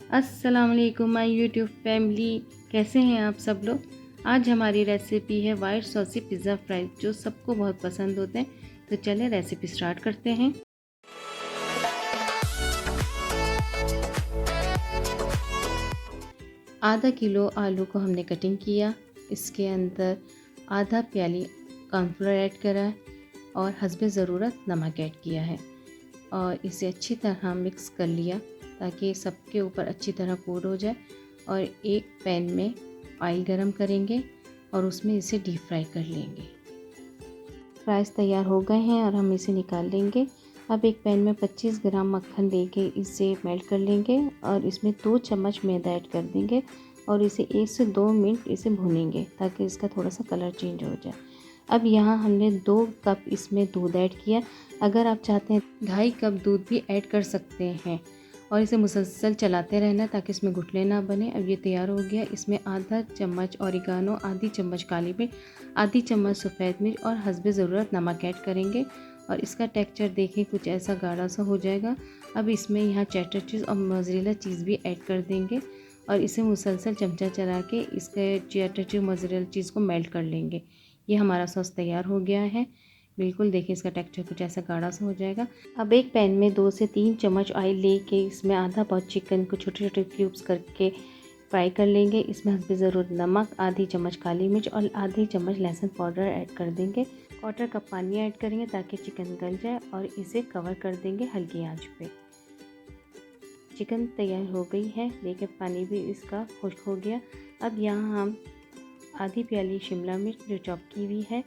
अस्सलाम वालेकुम my YouTube family. कैसे हैं आप सब लोग। आज हमारी रेसिपी है वाइट सॉसी पिज़्ज़ा फ्राइज, जो सबको बहुत पसंद होते हैं। तो चलें रेसिपी स्टार्ट करते हैं। आधा किलो आलू को हमने कटिंग किया। इसके अंदर आधा प्याली कॉर्नफ्लोर ऐड करा और हस्बे ज़रूरत नमक ऐड किया है और इसे अच्छी तरह मिक्स कर लिया ताकि सबके ऊपर अच्छी तरह कोट हो जाए। और एक पैन में ऑयल गरम करेंगे और उसमें इसे डीप फ्राई कर लेंगे। फ्राइज़ तैयार हो गए हैं और हम इसे निकाल लेंगे। अब एक पैन में 25 ग्राम मक्खन लेके इसे मेल्ट कर लेंगे और इसमें 2 चम्मच मैदा ऐड कर देंगे और इसे 1 से 2 मिनट इसे भूनेंगे ताकि इसका थोड़ा सा कलर चेंज हो जाए। अब यहाँ हमने 2 कप इसमें दूध ऐड किया। अगर आप चाहते हैं 2.5 कप दूध भी ऐड कर सकते हैं और इसे मुसलसल चलाते रहना ताकि इसमें गुठले ना बने। अब ये तैयार हो गया। इसमें आधा चम्मच ऑरिगानो, आधी चम्मच काली मिर्च, आधी चम्मच सफ़ेद मिर्च और हस्बे ज़रूरत नमक ऐड करेंगे और इसका टेक्सचर देखें कुछ ऐसा गाढ़ा सा हो जाएगा। अब इसमें यहाँ चेडर चीज़ और मोज़रेला चीज़ भी ऐड कर देंगे और इसे मुसलसल चमचा चला के इसके चेडर चीज़ मोज़रेला चीज़ को मेल्ट कर लेंगे। ये हमारा सॉस तैयार हो गया है। बिल्कुल देखिए इसका टेक्सचर कुछ ऐसा गाढ़ा सा हो जाएगा। अब एक पैन में 2 से 3 चम्मच ऑयल लेके इसमें आधा पाव चिकन को छोटे छोटे क्यूब्स करके फ्राई कर लेंगे। इसमें हस्बे ज़रूरत नमक, आधी चम्मच काली मिर्च और आधी चम्मच लहसुन पाउडर ऐड कर देंगे। 1/4 कप पानी ऐड करेंगे ताकि चिकन गल जाए और इसे कवर कर देंगे हल्की आंच पे। चिकन तैयार हो गई है। देखिए पानी भी इसका खुश्क हो गया। अब यहाँ हम आधी प्याली शिमला मिर्च जो चॉप की हुई है,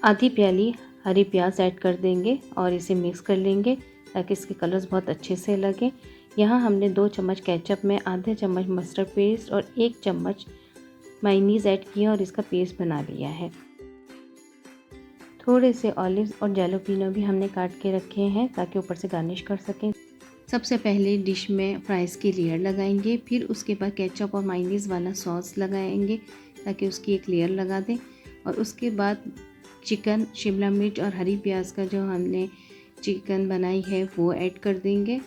आधी प्याली हरी प्याज ऐड कर देंगे और इसे मिक्स कर लेंगे ताकि इसके कलर्स बहुत अच्छे से लगे। यहाँ हमने 2 चम्मच केचप में आधे चम्मच मस्टर्ड पेस्ट और 1 चम्मच मायोनीज़ ऐड किया और इसका पेस्ट बना लिया है। थोड़े से ऑलिव्स और जैलोपिनो भी हमने काट के रखे हैं ताकि ऊपर से गार्निश कर सकें। सबसे पहले डिश में फ्राइज़ की लेयर लगाएंगे, फिर उसके बाद केचप और मायोनीज़ वाला सॉस लगाएंगे ताकि उसकी एक लेयर लगा दें और उसके बाद चिकन, शिमला मिर्च और हरी प्याज का जो हमने चिकन बनाई है वो ऐड कर देंगे।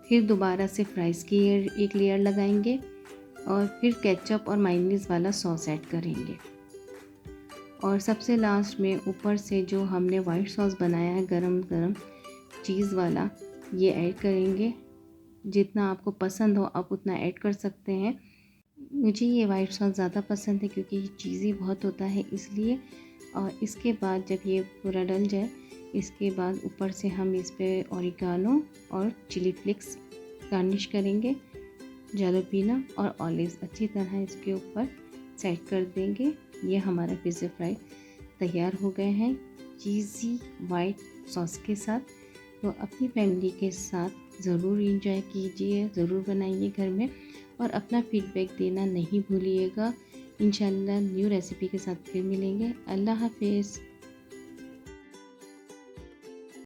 फिर दोबारा से फ्राइज़ की एक लेयर लगाएंगे और फिर केचप और मायोनीज़ वाला सॉस ऐड करेंगे और सबसे लास्ट में ऊपर से जो हमने वाइट सॉस बनाया है गरम गरम चीज़ वाला, ये ऐड करेंगे। जितना आपको पसंद हो आप उतना ऐड कर सकते हैं। मुझे ये वाइट सॉस ज़्यादा पसंद है क्योंकि ये चीज़ी बहुत होता है इसलिए। और इसके बाद जब ये पूरा डल जाए, इसके बाद ऊपर से हम इस पे ऑरिगानो और चिली फ्लेक्स गार्निश करेंगे, जैलोपिनो और ऑलिव्स अच्छी तरह इसके ऊपर सेट कर देंगे। ये हमारा पिज़्ज़ा फ्राई तैयार हो गए हैं चीज़ी वाइट सॉस के साथ। तो अपनी फैमिली के साथ ज़रूर इंजॉय कीजिए, ज़रूर बनाइए घर में और अपना फीडबैक देना नहीं भूलिएगा। इंशाल्लाह न्यू रेसिपी के साथ फिर मिलेंगे। अल्लाह हाफिज़।